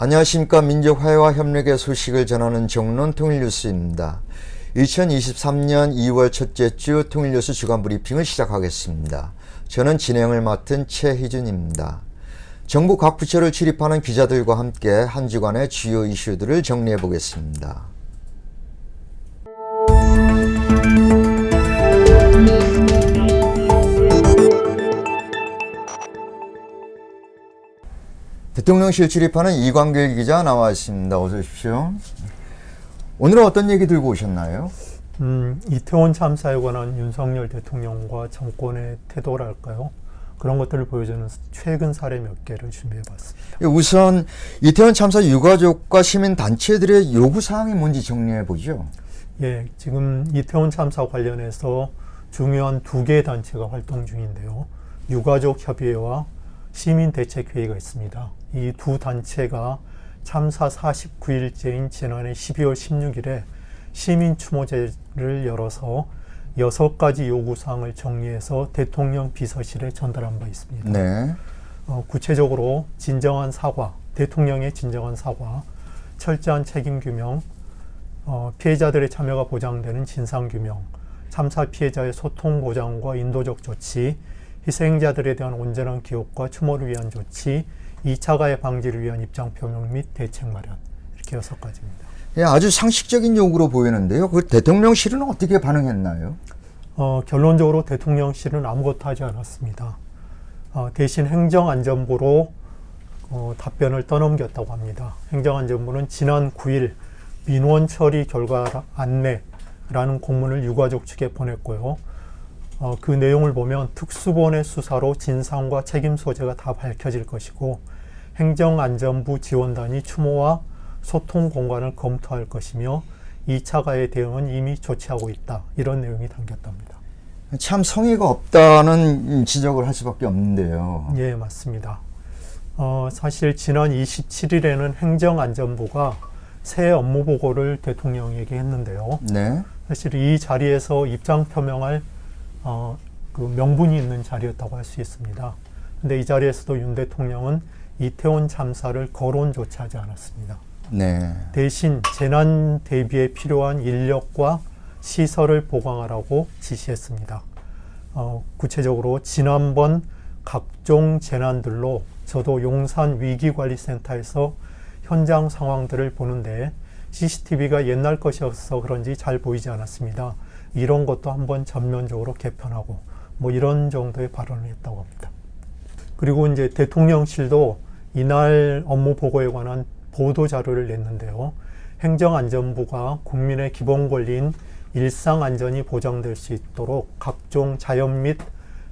안녕하십니까. 민족화해와 협력의 소식을 전하는 정론 통일뉴스입니다. 2023년 2월 첫째 주 통일뉴스 주간 브리핑을 시작하겠습니다. 저는 진행을 맡은 최희준입니다. 정부 각 부처를 출입하는 기자들과 함께 한 주간의 주요 이슈들을 정리해 보겠습니다. 대통령실 출입하는 이광길 기자 나와 있습니다. 어서 오십시오. 오늘은 어떤 얘기 들고 오셨나요? 이태원 참사에 관한 윤석열 대통령과 정권의 태도랄까요? 그런 것들을 보여주는 최근 사례 몇 개를 준비해봤습니다. 우선 이태원 참사 유가족과 시민단체들의 요구사항이 뭔지 정리해보죠. 예, 지금 이태원 참사 관련해서 중요한 두 개의 단체가 활동 중인데요. 유가족협의회와 시민대책회의가 있습니다. 이 두 단체가 참사 49일째인 지난해 12월 16일에 시민추모제를 열어서 6가지 요구사항을 정리해서 대통령 비서실에 전달한 바 있습니다. 네. 구체적으로 진정한 사과, 대통령의 진정한 사과, 철저한 책임규명, 피해자들의 참여가 보장되는 진상규명, 참사 피해자의 소통 보장과 인도적 조치, 희생자들에 대한 온전한 기억과 추모를 위한 조치, 2차 가해 방지를 위한 입장 표명 및 대책 마련, 이렇게 6가지입니다. 예, 아주 상식적인 요구로 보이는데요. 그 대통령실은 어떻게 반응했나요? 결론적으로 대통령실은 아무것도 하지 않았습니다. 대신 행정안전부로 답변을 떠넘겼다고 합니다. 행정안전부는 지난 9일 민원 처리 결과 안내라는 공문을 유가족 측에 보냈고요. 그 내용을 보면 특수본의 수사로 진상과 책임 소재가 다 밝혀질 것이고 행정안전부 지원단이 추모와 소통 공간을 검토할 것이며 2차 가해 대응은 이미 조치하고 있다. 이런 내용이 담겼답니다. 참 성의가 없다는 지적을 할 수밖에 없는데요. 예, 맞습니다. 사실 지난 27일에는 행정안전부가 새 업무 보고를 대통령에게 했는데요. 네. 사실 이 자리에서 입장 표명할 그 명분이 있는 자리였다고 할 수 있습니다. 근데 이 자리에서도 윤 대통령은 이태원 참사를 거론조차 하지 않았습니다. 네. 대신 재난 대비에 필요한 인력과 시설을 보강하라고 지시했습니다. 구체적으로 지난번 각종 재난들로 저도 용산 위기관리센터에서 현장 상황들을 보는데 CCTV가 옛날 것이어서 그런지 잘 보이지 않았습니다. 이런 것도 한번 전면적으로 개편하고 뭐 이런 정도의 발언을 했다고 합니다. 그리고 이제 대통령실도 이날 업무 보고에 관한 보도 자료를 냈는데요. 행정안전부가 국민의 기본 권리인 일상안전이 보장될 수 있도록 각종 자연 및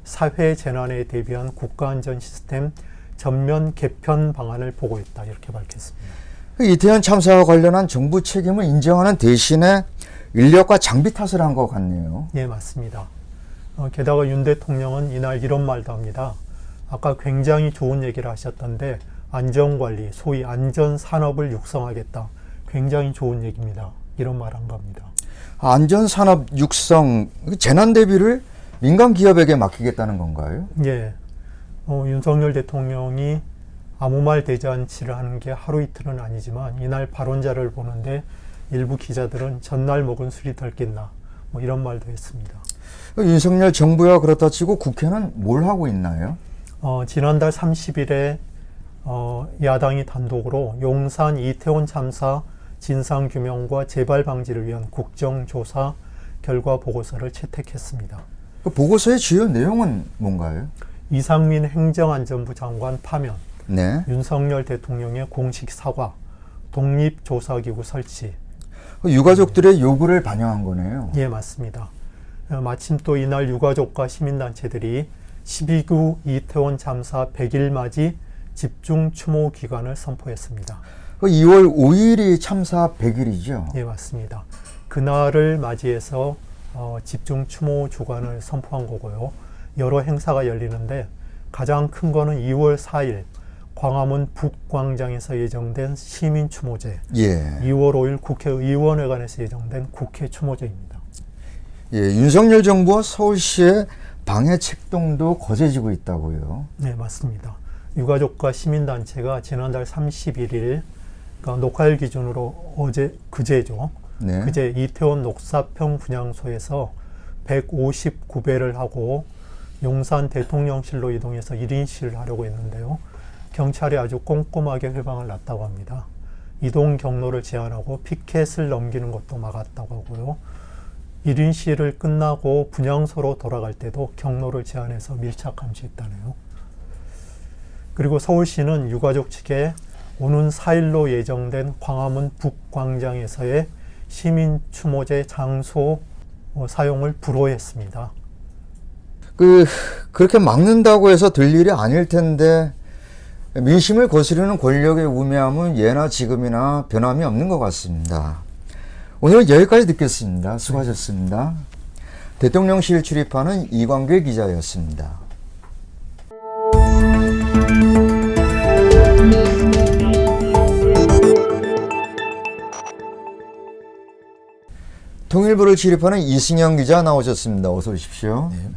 사회 재난에 대비한 국가안전 시스템 전면 개편 방안을 보고했다. 이렇게 밝혔습니다. 이태원 참사와 관련한 정부 책임을 인정하는 대신에 인력과 장비 탓을 한 것 같네요. 예, 맞습니다. 게다가 윤 대통령은 이날 이런 말도 합니다. 아까 굉장히 좋은 얘기를 하셨던데 안전관리, 소위 안전산업을 육성하겠다. 굉장히 좋은 얘기입니다. 이런 말 한 겁니다. 안전산업 육성, 재난 대비를 민간 기업에게 맡기겠다는 건가요? 예. 윤석열 대통령이 아무 말 대잔치를 하는 게 하루 이틀은 아니지만 이날 발언자를 보는데 일부 기자들은 전날 먹은 술이 덜 깼나 뭐 이런 말도 했습니다. 윤석열 정부야 그렇다 치고 국회는 뭘 하고 있나요? 지난달 30일에 야당이 단독으로 용산 이태원 참사 진상규명과 재발 방지를 위한 국정조사 결과 보고서를 채택했습니다. 그 보고서의 주요 내용은 뭔가요? 이상민 행정안전부 장관 파면, 네. 윤석열 대통령의 공식 사과, 독립조사기구 설치. 유가족들의 요구를 반영한 거네요. 예, 맞습니다. 마침 또 이날 유가족과 시민단체들이 12구 이태원 참사 100일 맞이 집중 추모 기간을 선포했습니다. 2월 5일이 참사 100일이죠? 예, 맞습니다. 그날을 맞이해서 집중 추모 주간을 선포한 거고요. 여러 행사가 열리는데 가장 큰 거는 2월 4일 광화문 북광장에서 예정된 시민추모제, 예. 2월 5일 국회의원회관에서 예정된 국회 추모제입니다. 예, 윤석열 정부와 서울시의 방해 책동도 거세지고 있다고요. 네, 맞습니다. 유가족과 시민단체가 지난달 31일 그러니까 녹화일 기준으로 그제죠. 네. 그제 이태원 녹사평 분향소에서 159배를 하고 용산 대통령실로 이동해서 1인 시위를 하려고 했는데요. 경찰이 아주 꼼꼼하게 회방을 놨다고 합니다. 이동 경로를 제한하고 피켓을 넘기는 것도 막았다고 하고요. 1인 시위를 끝나고 분향소로 돌아갈 때도 경로를 제한해서 밀착 감시했다네요. 그리고 서울시는 유가족 측에 오는 4일로 예정된 광화문 북광장에서의 시민 추모제 장소 사용을 불허했습니다. 그렇게 막는다고 해서 될 일이 아닐 텐데 민심을 거스르는 권력의 우매함은 예나 지금이나 변함이 없는 것 같습니다. 오늘은 여기까지 듣겠습니다. 수고하셨습니다. 대통령실 출입하는 이광길 기자였습니다. 통일부를 출입하는 이승영 기자 나오셨습니다. 어서 오십시오. 네.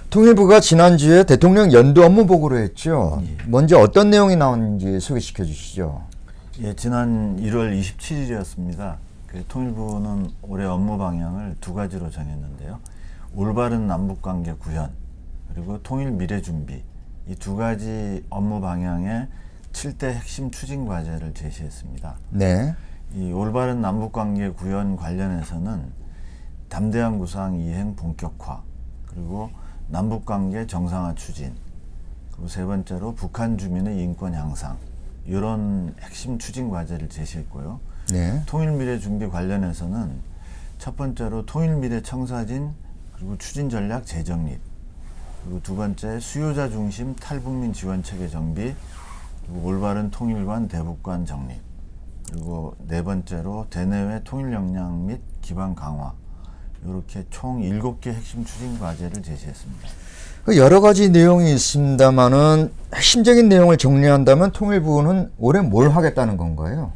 통일부가 지난주에 대통령 연도 업무 보고를 했죠. 먼저 어떤 내용이 나왔는지 소개시켜 주시죠. 예, 지난 1월 27일이었습니다. 통일부는 올해 업무 방향을 두 가지로 정했는데요. 올바른 남북관계 구현, 그리고 통일 미래 준비, 이 두 가지 업무 방향의 7대 핵심 추진 과제를 제시했습니다. 네. 이 올바른 남북관계 구현 관련해서는 담대한 구상 이행 본격화, 그리고 남북관계 정상화 추진, 그리고 세 번째로 북한 주민의 인권 향상, 이런 핵심 추진 과제를 제시했고요. 네. 통일미래 준비 관련해서는 첫 번째로 통일미래 청사진, 그리고 추진 전략 재정립, 그리고 두 번째 수요자 중심 탈북민 지원 체계 정비, 그리고 올바른 통일관 대북관 정립, 그리고 네 번째로 대내외 통일 역량 및 기반 강화, 이렇게 총 7개 핵심 추진 과제를 제시했습니다. 여러 가지 내용이 있습니다만은 핵심적인 내용을 정리한다면 통일부는 올해 뭘 하겠다는 건가요?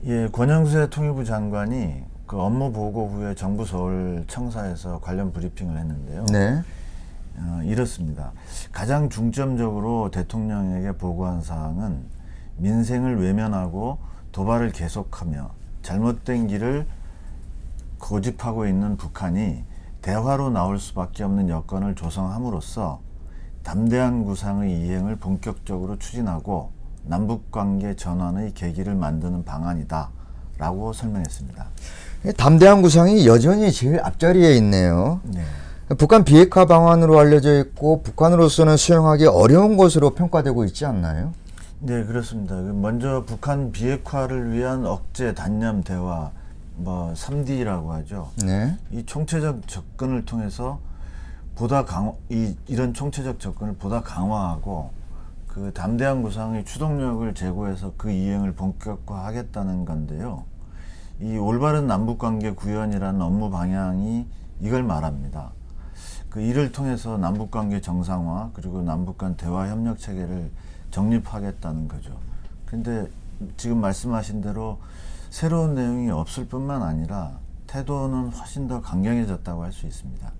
예, 권영세 통일부 장관이 그 업무 보고 후에 정부 서울 청사에서 관련 브리핑을 했는데요. 네. 이렇습니다. 가장 중점적으로 대통령에게 보고한 사항은 민생을 외면하고 도발을 계속하며 잘못된 길을 고집하고 있는 북한이 대화로 나올 수밖에 없는 여건을 조성함으로써 담대한 구상의 이행을 본격적으로 추진하고 남북관계 전환의 계기를 만드는 방안이다 라고 설명했습니다. 담대한 구상이 여전히 제일 앞자리에 있네요. 네. 북한 비핵화 방안으로 알려져 있고 북한으로서는 수용하기 어려운 것으로 평가되고 있지 않나요? 네, 그렇습니다. 먼저 북한 비핵화를 위한 억제, 단념, 대화, 3D라고 하죠. 네. 이 총체적 접근을 통해서 보다 이런 총체적 접근을 보다 강화하고 그 담대한 구상의 추동력을 제고해서 그 이행을 본격화하겠다는 건데요. 이 올바른 남북관계 구현이라는 업무 방향이 이걸 말합니다. 그 이를 통해서 남북관계 정상화, 그리고 남북 간 대화 협력 체계를 정립하겠다는 거죠. 그런데 지금 말씀하신 대로 새로운 내용이 없을 뿐만 아니라 태도는 훨씬 더 강경해졌다고 할 수 있습니다.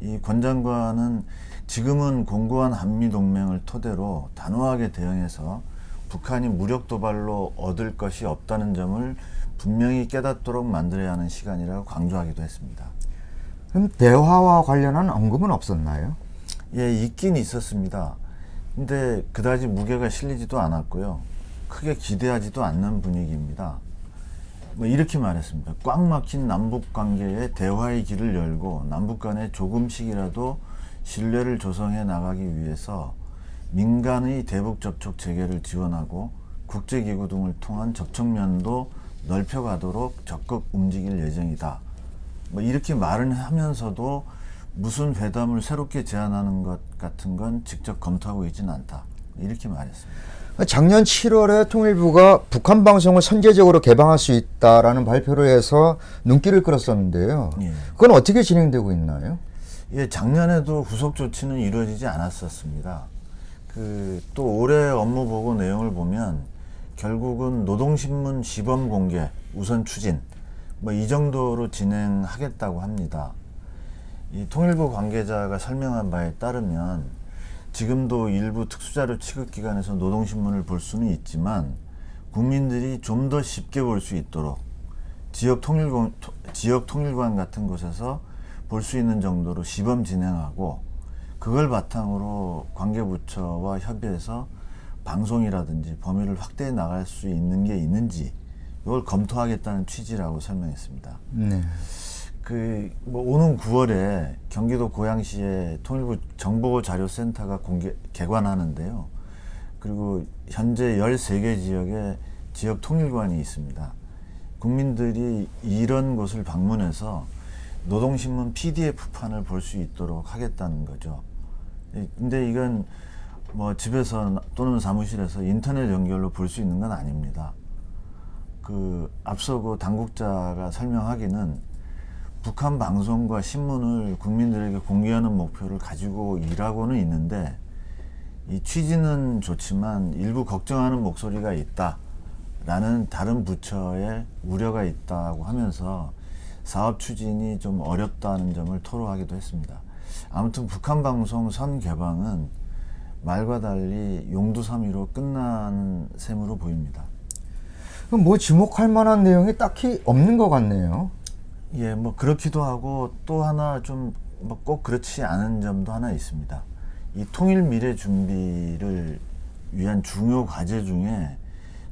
이 권 장관은 지금은 공고한 한미동맹을 토대로 단호하게 대응해서 북한이 무력 도발로 얻을 것이 없다는 점을 분명히 깨닫도록 만들어야 하는 시간이라고 강조하기도 했습니다. 그럼 대화와 관련한 언급은 없었나요? 예, 있긴 있었습니다. 근데 그다지 무게가 실리지도 않았고요. 크게 기대하지도 않는 분위기입니다. 이렇게 말했습니다. 꽉 막힌 남북 관계에 대화의 길을 열고 남북 간에 조금씩이라도 신뢰를 조성해 나가기 위해서 민간의 대북 접촉 재개를 지원하고 국제기구 등을 통한 접촉면도 넓혀가도록 적극 움직일 예정이다. 이렇게 말을 하면서도 무슨 회담을 새롭게 제안하는 것 같은 건 직접 검토하고 있지는 않다. 이렇게 말했습니다. 작년 7월에 통일부가 북한 방송을 선제적으로 개방할 수 있다라는 발표를 해서 눈길을 끌었었는데요. 예. 그건 어떻게 진행되고 있나요? 예, 작년에도 후속 조치는 이루어지지 않았었습니다. 또 올해 업무 보고 내용을 보면 결국은 노동신문 시범 공개 우선 추진 이 정도로 진행하겠다고 합니다. 이 통일부 관계자가 설명한 바에 따르면 지금도 일부 특수자료 취급기관에서 노동신문을 볼 수는 있지만 국민들이 좀 더 쉽게 볼 수 있도록 지역 통일관 같은 곳에서 볼 수 있는 정도로 시범 진행하고, 그걸 바탕으로 관계부처와 협의해서 방송이라든지 범위를 확대해 나갈 수 있는 게 있는지 이걸 검토하겠다는 취지라고 설명했습니다. 네. 뭐 오는 9월에 경기도 고양시에 통일부 정보자료센터가 개관하는데요. 그리고 현재 13개 지역에 지역 통일관이 있습니다. 국민들이 이런 곳을 방문해서 노동신문 PDF판을 볼 수 있도록 하겠다는 거죠. 근데 이건 뭐 집에서 또는 사무실에서 인터넷 연결로 볼 수 있는 건 아닙니다. 앞서 당국자가 설명하기는 북한 방송과 신문을 국민들에게 공개하는 목표를 가지고 일하고는 있는데, 이 취지는 좋지만 일부 걱정하는 목소리가 있다라는 다른 부처의 우려가 있다고 하면서 사업 추진이 좀 어렵다는 점을 토로하기도 했습니다. 아무튼 북한 방송 선 개방은 말과 달리 용두사미로 끝난 셈으로 보입니다. 그럼 뭐 주목할 만한 내용이 딱히 없는 것 같네요. 예, 뭐 그렇기도 하고, 또 하나 좀 뭐 꼭 그렇지 않은 점도 하나 있습니다. 이 통일 미래 준비를 위한 중요 과제 중에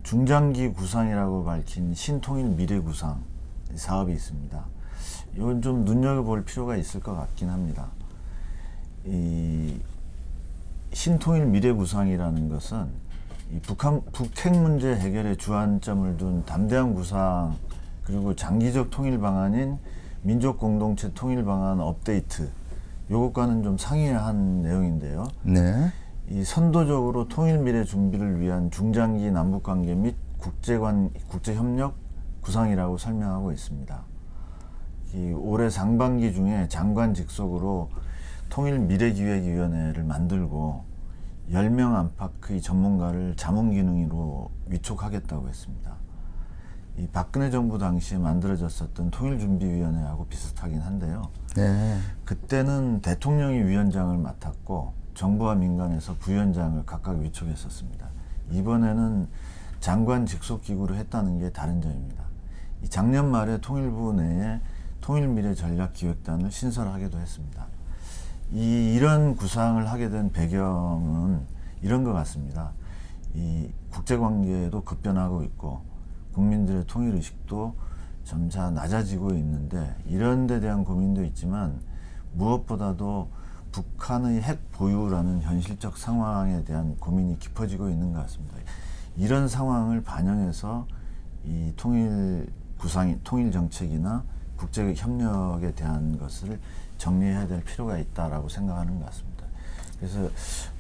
중장기 구상이라고 밝힌 신통일 미래 구상 사업이 있습니다. 이건 좀 눈여겨볼 필요가 있을 것 같긴 합니다. 이 신통일 미래 구상이라는 것은 이 북핵 문제 해결에 주안점을 둔 담대한 구상, 그리고 장기적 통일 방안인 민족 공동체 통일 방안 업데이트, 요것과는 좀 상이한 내용인데요. 네. 이 선도적으로 통일 미래 준비를 위한 중장기 남북 관계 및 국제 협력 구상이라고 설명하고 있습니다. 이 올해 상반기 중에 장관 직속으로 통일 미래기획위원회를 만들고 10명 안팎의 전문가를 자문기능으로 위촉하겠다고 했습니다. 이 박근혜 정부 당시에 만들어졌었던 통일준비위원회하고 비슷하긴 한데요. 네. 그때는 대통령이 위원장을 맡았고 정부와 민간에서 부위원장을 각각 위촉했었습니다. 이번에는 장관 직속 기구로 했다는 게 다른 점입니다. 이 작년 말에 통일부 내에 통일미래전략기획단을 신설하기도 했습니다. 이런 구상을 하게 된 배경은 이런 것 같습니다. 이 국제관계도 급변하고 있고 국민들의 통일의식도 점차 낮아지고 있는데, 이런 데 대한 고민도 있지만 무엇보다도 북한의 핵 보유라는 현실적 상황에 대한 고민이 깊어지고 있는 것 같습니다. 이런 상황을 반영해서 이 통일 정책이나 국제 협력에 대한 것을 정리해야 될 필요가 있다라고 생각하는 것 같습니다. 그래서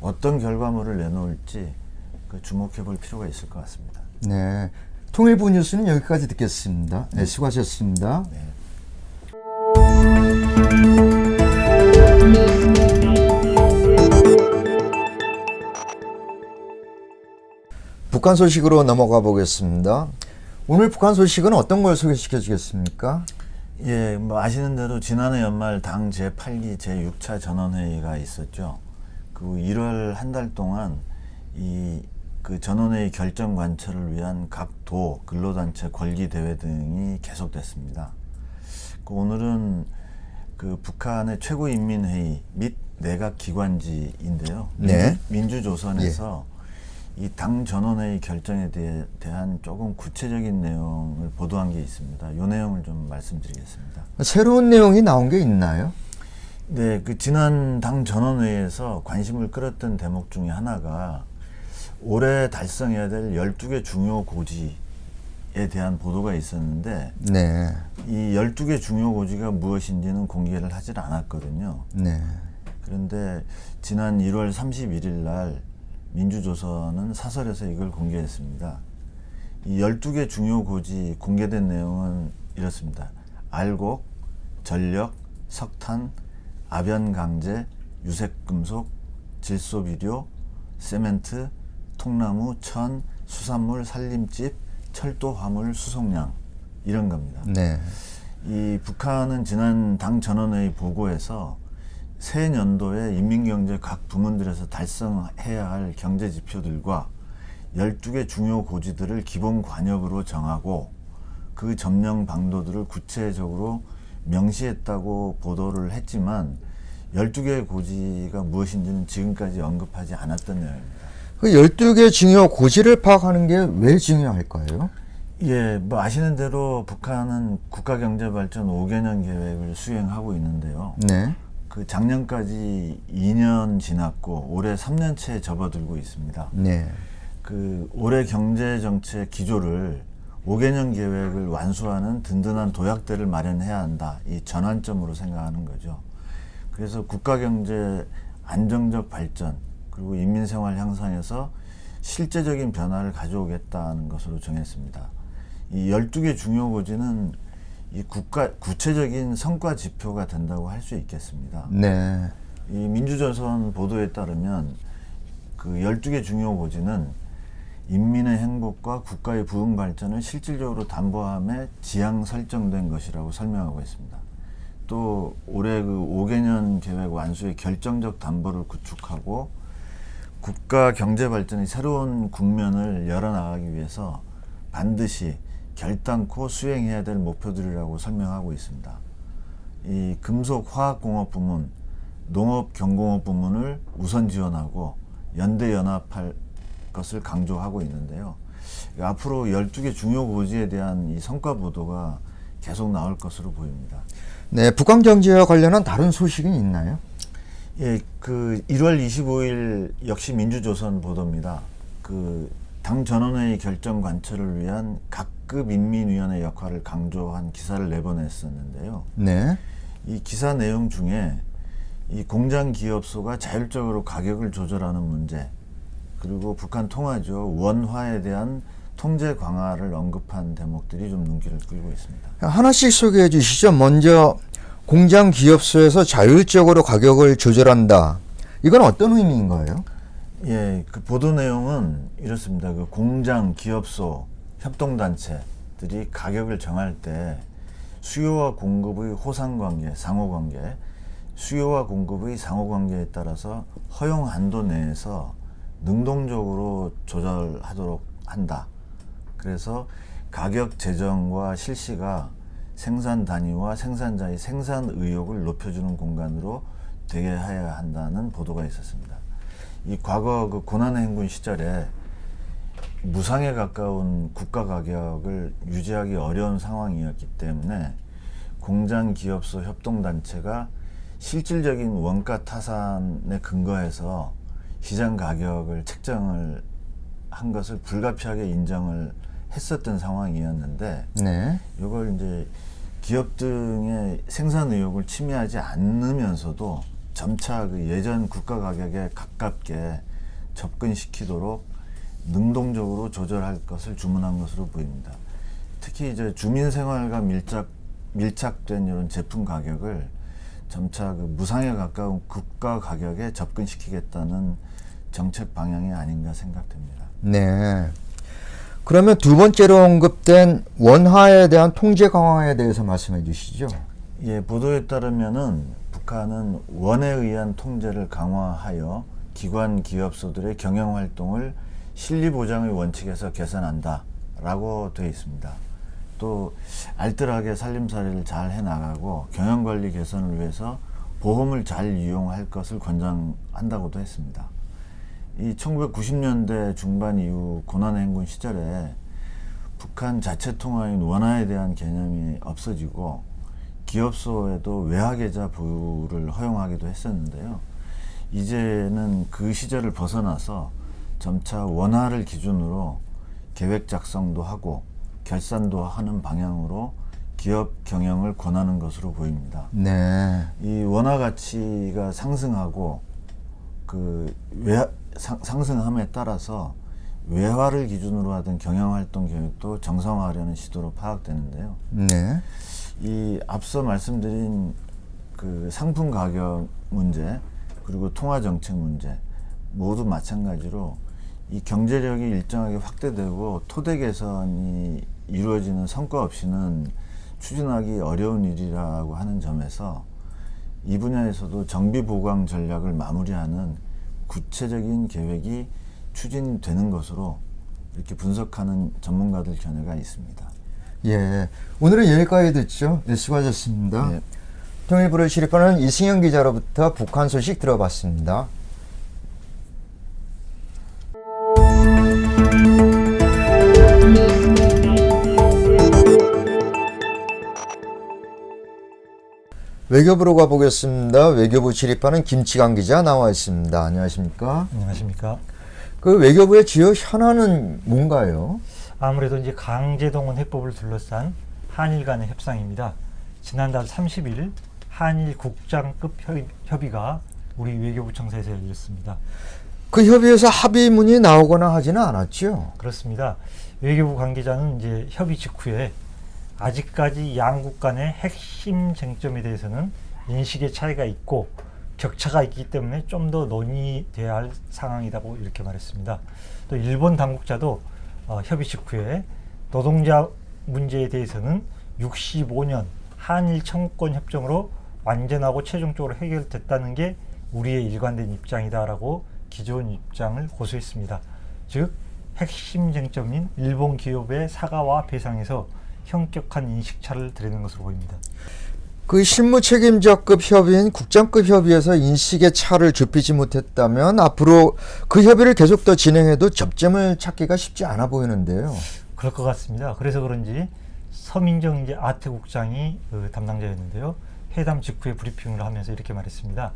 어떤 결과물을 내놓을지 주목해 볼 필요가 있을 것 같습니다. 네. 통일부 뉴스는 여기까지 듣겠습니다. 네, 수고하셨습니다. 네. 북한 소식으로 넘어가 보겠습니다. 오늘 북한 소식은 어떤 걸 소개시켜 주겠습니까? 예, 뭐 아시는 대로 지난해 연말 당 제8기 제6차 전원회의가 있었죠. 그 1월 한 달 동안 그 전원회의 결정 관철을 위한 각 도, 근로단체 권리 대회 등이 계속됐습니다. 오늘은 그 북한의 최고인민회의 및 내각 기관지인데요. 네. 민주조선에서 이 당 전원회의 결정에 대한 조금 구체적인 내용을 보도한 게 있습니다. 이 내용을 좀 말씀드리겠습니다. 새로운 내용이 나온 게 있나요? 네, 그 지난 당 전원회의에서 관심을 끌었던 대목 중에 하나가 올해 달성해야 될 12개 중요 고지에 대한 보도가 있었는데, 네. 이 12개 중요 고지가 무엇인지는 공개를 하질 않았거든요. 네. 그런데 지난 1월 31일 날 민주조선은 사설에서 이걸 공개했습니다. 이 12개 중요 고지 공개된 내용은 이렇습니다. 알곡, 전력, 석탄, 아변강제, 유색금속, 질소비료, 세멘트, 통나무, 천, 수산물, 산림집, 철도, 화물, 수송량, 이런 겁니다. 네. 이 북한은 지난 당 전원회의 보고에서 새 년도에 인민경제 각 부문들에서 달성해야 할 경제 지표들과 12개 중요 고지들을 기본 관역으로 정하고 그 점령 방도들을 구체적으로 명시했다고 보도를 했지만 12개의 고지가 무엇인지는 지금까지 언급하지 않았던 내용입니다. 그 12개 중요 고지를 파악하는 게 왜 중요할까요? 예, 뭐 아시는 대로 북한은 국가경제발전 5개년 계획을 수행하고 있는데요. 네. 그 작년까지 2년 지났고 올해 3년째에 접어들고 있습니다. 네. 그 올해 경제정책 기조를 5개년 계획을 완수하는 든든한 도약대를 마련해야 한다. 이 전환점으로 생각하는 거죠. 그래서 국가경제 안정적 발전 그리고 인민생활 향상에서 실제적인 변화를 가져오겠다는 것으로 정했습니다. 이 12개 중요 고지는 이 구체적인 성과 지표가 된다고 할 수 있겠습니다. 네. 이 민주조선 보도에 따르면 그 12개 중요 고지는 인민의 행복과 국가의 부흥 발전을 실질적으로 담보함에 지향 설정된 것이라고 설명하고 있습니다. 또 올해 그 5개년 계획 완수의 결정적 담보를 구축하고 국가 경제 발전의 새로운 국면을 열어나가기 위해서 반드시 결단코 수행해야 될 목표들이라고 설명하고 있습니다. 이 금속화학공업 부문, 농업경공업 부문을 우선 지원하고 연대 연합할 것을 강조하고 있는데요. 앞으로 12개 중요 고지에 대한 이 성과 보도가 계속 나올 것으로 보입니다. 네, 북한 경제와 관련한 다른 소식이 있나요? 예, 그 1월 25일 역시 민주조선 보도입니다. 그 당 전원회의 결정 관철을 위한 각급 인민위원회 역할을 강조한 기사를 내보냈었는데요. 네. 이 기사 내용 중에 이 공장 기업소가 자율적으로 가격을 조절하는 문제, 그리고 북한 통화죠. 원화에 대한 통제 강화를 언급한 대목들이 좀 눈길을 끌고 있습니다. 하나씩 소개해 주시죠. 먼저 공장 기업소에서 자율적으로 가격을 조절한다. 이건 어떤 의미인가요? 예, 그 보도 내용은 이렇습니다. 그 공장, 기업소, 협동단체들이 가격을 정할 때 수요와 공급의 호상관계, 상호관계, 수요와 공급의 상호관계에 따라서 허용 한도 내에서 능동적으로 조절하도록 한다. 그래서 가격 제정과 실시가 생산 단위와 생산자의 생산 의욕을 높여주는 공간으로 되게 해야 한다는 보도가 있었습니다. 이 과거 그 고난의 행군 시절에 무상에 가까운 국가 가격을 유지하기 어려운 상황이었기 때문에 공장, 기업소, 협동단체가 실질적인 원가 타산에 근거해서 시장 가격을 책정을 한 것을 불가피하게 인정을 했었던 상황이었는데, 네. 이걸 이제 기업 등의 생산 의욕을 침해하지 않으면서도 점차 그 예전 국가 가격에 가깝게 접근시키도록 능동적으로 조절할 것을 주문한 것으로 보입니다. 특히 이제 주민 생활과 밀착된 이런 제품 가격을 점차 그 무상에 가까운 국가 가격에 접근시키겠다는 정책 방향이 아닌가 생각됩니다. 네. 그러면 두 번째로 언급된 원화에 대한 통제 강화에 대해서 말씀해 주시죠. 예, 보도에 따르면은 북한은 원에 의한 통제를 강화하여 기관 기업소들의 경영 활동을 실리 보장의 원칙에서 개선한다라고 되어 있습니다. 또 알뜰하게 살림살이를 잘 해나가고 경영관리 개선을 위해서 보험을 잘 이용할 것을 권장한다고도 했습니다. 이 1990년대 중반 이후 고난의 행군 시절에 북한 자체 통화인 원화에 대한 개념이 없어지고 기업소에도 외화계좌 부를 허용하기도 했었는데요. 이제는 그 시절을 벗어나서 점차 원화를 기준으로 계획 작성도 하고 결산도 하는 방향으로 기업 경영을 권하는 것으로 보입니다. 네. 이 원화 가치가 상승하고 그 상승함에 따라서 외화를 기준으로 하던 경영활동 계획도 정상화하려는 시도로 파악되는데요. 네. 이 앞서 말씀드린 그 상품 가격 문제 그리고 통화 정책 문제 모두 마찬가지로 이 경제력이 일정하게 확대되고 토대 개선이 이루어지는 성과 없이는 추진하기 어려운 일이라고 하는 점에서 이 분야에서도 정비 보강 전략을 마무리하는 구체적인 계획이 추진되는 것으로 이렇게 분석하는 전문가들 견해가 있습니다. 예, 오늘은 여기까지 듣죠. 네, 수고하셨습니다. 네. 통일부를 출입하는 이승현 기자로부터 북한 소식 들어봤습니다. 외교부로 가보겠습니다. 외교부 출입하는 김치강 기자 나와 있습니다. 안녕하십니까? 안녕하십니까? 그 외교부의 주요 현안은 뭔가요? 아무래도 이제 강제동원 해법을 둘러싼 한일 간의 협상입니다. 지난달 30일 한일 국장급 협의가 우리 외교부 청사에서 열렸습니다. 그 협의에서 합의문이 나오거나 하지는 않았죠? 그렇습니다. 외교부 관계자는 이제 협의 직후에 아직까지 양국 간의 핵심 쟁점에 대해서는 인식의 차이가 있고 격차가 있기 때문에 좀 더 논의돼야 할 상황이라고 이렇게 말했습니다. 또 일본 당국자도 협의 직후에 노동자 문제에 대해서는 65년 한일 청구권 협정으로 완전하고 최종적으로 해결됐다는 게 우리의 일관된 입장이다라고 기존 입장을 고수했습니다. 즉 핵심 쟁점인 일본 기업의 사과와 배상에서 현격한 인식차를 드리는 것으로 보입니다. 그 실무 책임자급 협의인 국장급 협의에서 인식의 차를 좁히지 못했다면 앞으로 그 협의를 계속 더 진행해도 접점을 찾기가 쉽지 않아 보이는데요. 그럴 것 같습니다. 그래서 그런지 서민정 이제 아태 국장이 그 담당자였는데요. 회담 직후에 브리핑을 하면서 이렇게 말했습니다.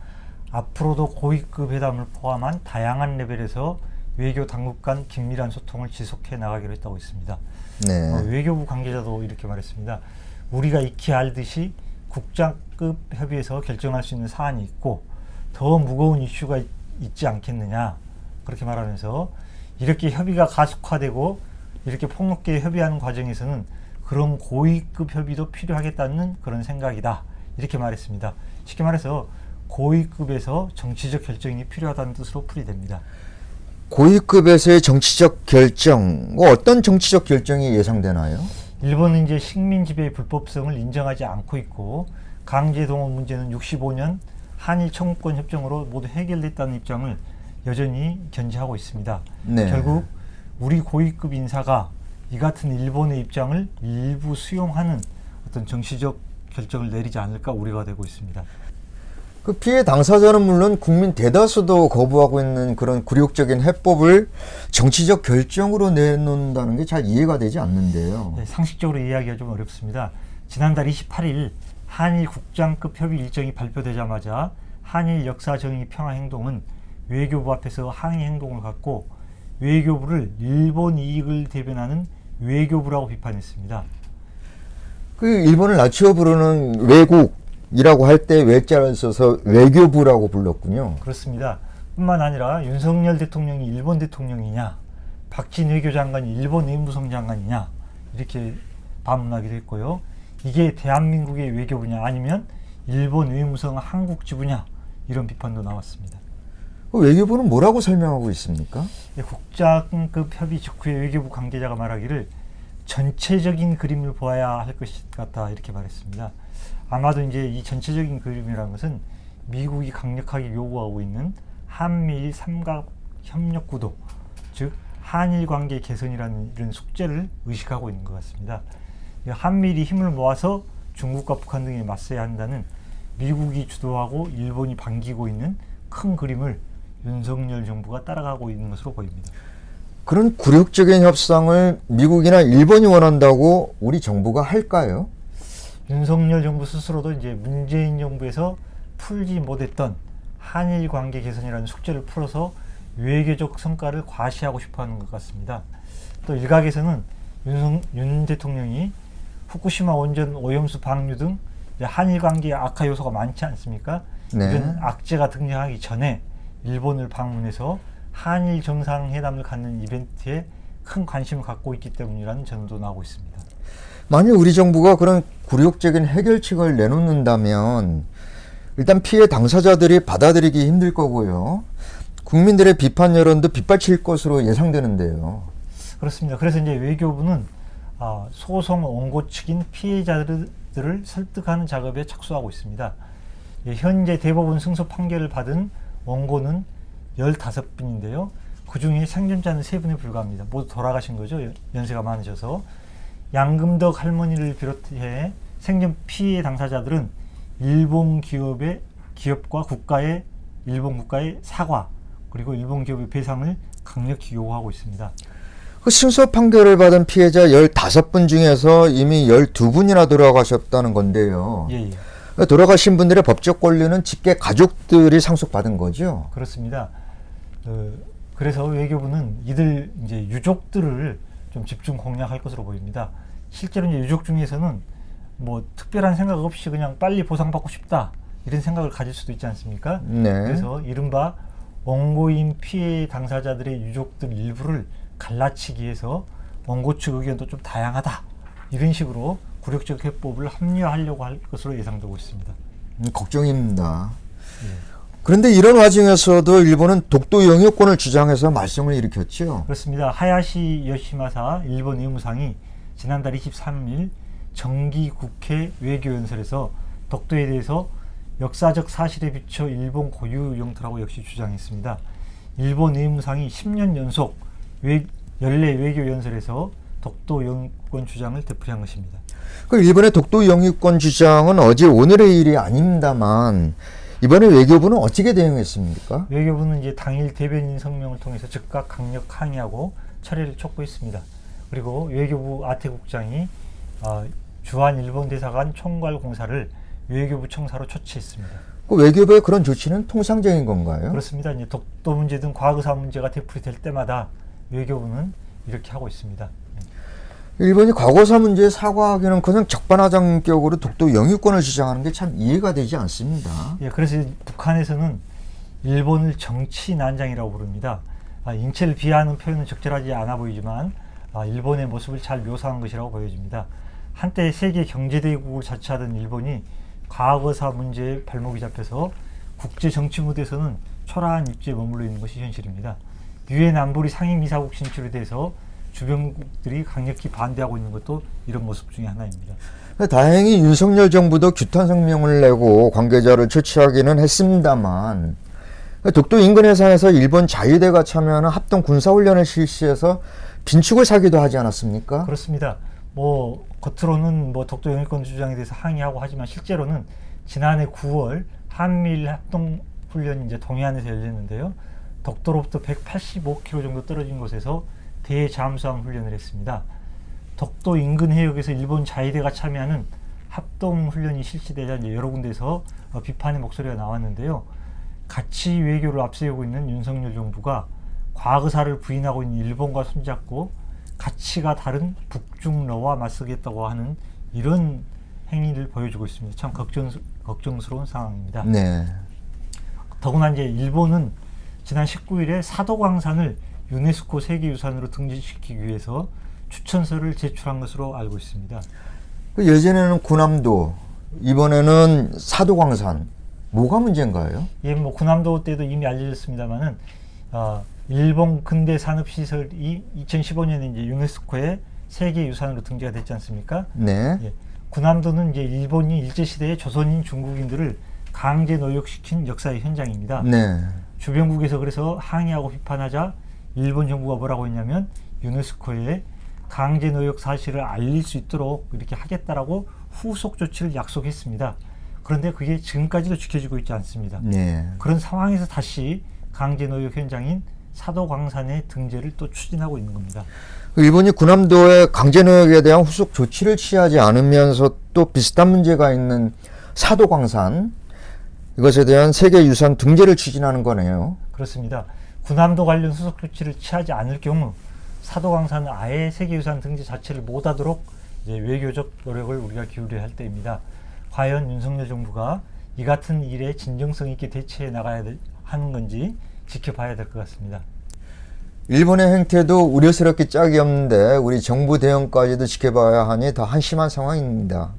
앞으로도 고위급 회담을 포함한 다양한 레벨에서 외교 당국 간 긴밀한 소통을 지속해 나가기로 했다고 했습니다. 네. 외교부 관계자도 이렇게 말했습니다. 우리가 익히 알듯이 국장급 협의에서 결정할 수 있는 사안이 있고 더 무거운 이슈가 있지 않겠느냐 그렇게 말하면서 이렇게 협의가 가속화되고 이렇게 폭넓게 협의하는 과정에서는 그런 고위급 협의도 필요하겠다는 그런 생각이다 이렇게 말했습니다. 쉽게 말해서 고위급에서 정치적 결정이 필요하다는 뜻으로 풀이됩니다. 고위급에서의 정치적 결정, 어떤 정치적 결정이 예상되나요? 일본은 이제 식민 지배의 불법성을 인정하지 않고 있고 강제 동원 문제는 65년 한일 청구권 협정으로 모두 해결됐다는 입장을 여전히 견지하고 있습니다. 네. 결국 우리 고위급 인사가 이 같은 일본의 입장을 일부 수용하는 어떤 정치적 결정을 내리지 않을까 우려가 되고 있습니다. 그 피해 당사자는 물론 국민 대다수도 거부하고 있는 그런 굴욕적인 해법을 정치적 결정으로 내놓는다는 게 잘 이해가 되지 않는데요. 네, 상식적으로 이해하기가 좀 어렵습니다. 지난달 28일 한일 국장급 협의 일정이 발표되자마자 한일 역사정의 평화행동은 외교부 앞에서 항의 행동을 갖고 외교부를 일본 이익을 대변하는 외교부라고 비판했습니다. 그 일본을 낮추어 부르는 외국이라고 할 때 외자를 써서 외교부라고 불렀군요. 그렇습니다. 뿐만 아니라 윤석열 대통령이 일본 대통령이냐 박진 외교장관이 일본 외무성 장관이냐 이렇게 반문하기도 했고요. 이게 대한민국의 외교부냐 아니면 일본 외무성 한국 지부냐 이런 비판도 나왔습니다. 그 외교부는 뭐라고 설명하고 있습니까? 국장급 협의 직후에 외교부 관계자가 말하기를 전체적인 그림을 보아야 할 것 같다 이렇게 말했습니다. 아마도 이제 이 전체적인 그림이라는 것은 미국이 강력하게 요구하고 있는 한미일 삼각 협력 구도, 즉 한일 관계 개선이라는 이런 숙제를 의식하고 있는 것 같습니다. 한미일이 힘을 모아서 중국과 북한 등에 맞서야 한다는 미국이 주도하고 일본이 반기고 있는 큰 그림을 윤석열 정부가 따라가고 있는 것으로 보입니다. 그런 굴욕적인 협상을 미국이나 일본이 원한다고 우리 정부가 할까요? 윤석열 정부 스스로도 이제 문재인 정부에서 풀지 못했던 한일 관계 개선이라는 숙제를 풀어서 외교적 성과를 과시하고 싶어하는 것 같습니다. 또 일각에서는 윤 대통령이 후쿠시마 원전 오염수 방류 등 한일 관계의 악화 요소가 많지 않습니까? 네. 이런 악재가 등장하기 전에 일본을 방문해서 한일 정상회담을 갖는 이벤트에 큰 관심을 갖고 있기 때문이라는 전도 나오고 있습니다. 만약 우리 정부가 그런 굴욕적인 해결책을 내놓는다면 일단 피해 당사자들이 받아들이기 힘들 거고요. 국민들의 비판 여론도 빗발칠 것으로 예상되는데요. 그렇습니다. 그래서 이제 외교부는 소송 원고 측인 피해자들을 설득하는 작업에 착수하고 있습니다. 현재 대법원 승소 판결을 받은 원고는 15분인데요. 그 중에 생존자는 3분에 불과합니다. 모두 돌아가신 거죠. 연세가 많으셔서. 양금덕 할머니를 비롯해 생존 피해 당사자들은 일본 기업과 일본 국가의 사과 그리고 일본 기업의 배상을 강력히 요구하고 있습니다. 그 승소 판결을 받은 피해자 15분 중에서 이미 12분이나 돌아가셨다는 건데요. 예, 예. 돌아가신 분들의 법적 권리는 직계 가족들이 상속받은 거죠? 그렇습니다. 그래서 외교부는 이들 이제 유족들을 좀 집중 공략할 것으로 보입니다. 실제로 이제 유족 중에서는 뭐 특별한 생각 없이 그냥 빨리 보상받고 싶다 이런 생각을 가질 수도 있지 않습니까? 네. 그래서 이른바 원고인 피해 당사자들의 유족들 일부를 갈라치기 위해서 원고 측 의견도 좀 다양하다 이런 식으로 굴욕적 해법을 합리화하려고 할 것으로 예상되고 있습니다. 걱정입니다. 그런데 이런 와중에서도 일본은 독도 영유권을 주장해서 말썽을 일으켰죠. 그렇습니다. 하야시 요시마사 일본 외무상이 지난달 23일 정기국회 외교연설에서 독도에 대해서 역사적 사실에 비춰 일본 고유 영토라고 역시 주장했습니다. 일본 외무상이 10년 연속 연례 외교연설에서 독도 영유권 주장을 되풀이한 것입니다. 그 일본의 독도 영유권 주장은 어제 오늘의 일이 아닙니다만 이번에 외교부는 어떻게 대응했습니까? 외교부는 이제 당일 대변인 성명을 통해서 즉각 강력 항의하고 철회를 촉구했습니다. 그리고 외교부 아태국장이 주한 일본 대사관 총괄 공사를 외교부 청사로 초치했습니다. 그 외교부의 그런 조치는 통상적인 건가요? 그렇습니다. 이제 독도 문제 등 과거사 문제가 되풀이될 때마다 외교부는 이렇게 하고 있습니다. 일본이 과거사 문제에 사과하기는 그냥 적반하장격으로 독도 영유권을 주장하는 게 참 이해가 되지 않습니다. 예, 그래서 북한에서는 일본을 정치 난장이라고 부릅니다. 인체를 비하하는 표현은 적절하지 않아 보이지만 일본의 모습을 잘 묘사한 것이라고 보여집니다. 한때 세계 경제대국을 자처하던 일본이 과거사 문제에 발목이 잡혀서 국제 정치 무대에서는 초라한 입지에 머물러 있는 것이 현실입니다. 유엔 안보리 상임이사국 진출에 대해서 주변국들이 강력히 반대하고 있는 것도 이런 모습 중에 하나입니다. 다행히 윤석열 정부도 규탄 성명을 내고 관계자를 조치하기는 했습니다만 독도 인근 해상에서 일본 자위대가 참여하는 합동 군사훈련을 실시해서 빈축을 사기도 하지 않았습니까? 그렇습니다. 뭐 겉으로는 뭐 독도 영유권 주장에 대해서 항의하고 하지만 실제로는 지난해 9월 한미일 합동 훈련이 이제 동해안에서 열렸는데요. 독도로부터 185km 정도 떨어진 곳에서 대잠수함 훈련을 했습니다. 독도 인근 해역에서 일본 자위대가 참여하는 합동 훈련이 실시되자 이제 여러 군데서 비판의 목소리가 나왔는데요. 가치 외교를 앞세우고 있는 윤석열 정부가 과거사를 부인하고 있는 일본과 손잡고 가치가 다른 북중러와 맞서겠다고 하는 이런 행위를 보여주고 있습니다. 참 걱정스러운 상황입니다. 네. 더구나 이제 일본은 지난 19일에 사도광산을 유네스코 세계유산으로 등재시키기 위해서 추천서를 제출한 것으로 알고 있습니다. 그 예전에는 구남도, 이번에는 사도광산, 뭐가 문제인가요? 예, 뭐 구남도 때도 이미 알려졌습니다만은 일본 근대 산업 시설이 2015년에 이제 유네스코의 세계유산으로 등재가 됐지 않습니까? 네. 예, 구남도는 이제 일본이 일제 시대에 조선인, 중국인들을 강제 노역시킨 역사의 현장입니다. 네. 주변국에서 그래서 항의하고 비판하자 일본 정부가 뭐라고 했냐면 유네스코에 강제 노역 사실을 알릴 수 있도록 이렇게 하겠다라고 후속 조치를 약속했습니다. 그런데 그게 지금까지도 지켜지고 있지 않습니다. 네. 그런 상황에서 다시 강제 노역 현장인 사도광산의 등재를 또 추진하고 있는 겁니다. 일본이 구남도의 강제노역에 대한 후속 조치를 취하지 않으면서 또 비슷한 문제가 있는 사도광산, 이것에 대한 세계유산 등재를 추진하는 거네요. 그렇습니다. 구남도 관련 후속 조치를 취하지 않을 경우 사도광산은 아예 세계유산 등재 자체를 못하도록 이제 외교적 노력을 우리가 기울여야 할 때입니다. 과연 윤석열 정부가 이 같은 일에 진정성 있게 대처해 나가야 하는 건지 지켜봐야 될 것 같습니다. 일본의 행태도 우려스럽게 짝이 없는데 우리 정부 대응까지도 지켜봐야 하니 더 한심한 상황입니다.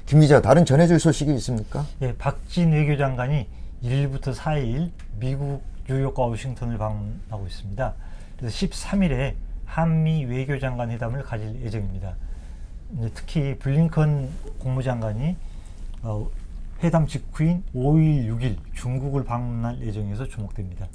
김 기자, 다른 전해줄 소식이 있습니까? 예, 박진 외교장관이 1일부터 4일 미국 뉴욕과 워싱턴을 방문하고 있습니다. 그래서 13일에 한미 외교장관 회담을 가질 예정입니다. 특히 블링컨 국무장관이 회담 직후인 5일, 6일 중국을 방문할 예정에서 주목됩니다.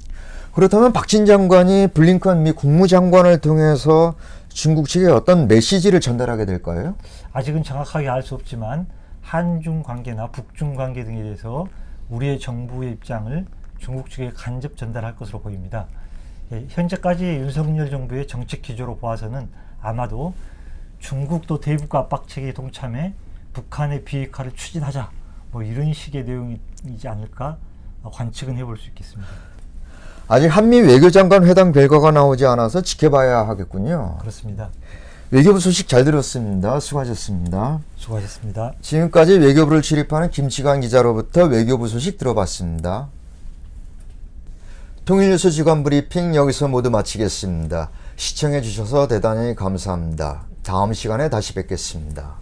그렇다면 박진 장관이 블링컨 미 국무장관을 통해서 중국 측에 어떤 메시지를 전달하게 될까요? 아직은 정확하게 알 수 없지만 한중 관계나 북중 관계 등에 대해서 우리의 정부의 입장을 중국 측에 간접 전달할 것으로 보입니다. 현재까지 윤석열 정부의 정책 기조로 보아서는 아마도 중국도 대북과 압박책에 동참해 북한의 비핵화를 추진하자, 뭐 이런 식의 내용이지 않을까 관측은 해볼 수 있겠습니다. 아직 한미 외교장관 회담 결과가 나오지 않아서 지켜봐야 하겠군요. 그렇습니다. 외교부 소식 잘 들었습니다. 수고하셨습니다. 수고하셨습니다. 지금까지 외교부를 출입하는 김치관 기자로부터 외교부 소식 들어봤습니다. 통일뉴스 주간 브리핑 여기서 모두 마치겠습니다. 시청해 주셔서 대단히 감사합니다. 다음 시간에 다시 뵙겠습니다.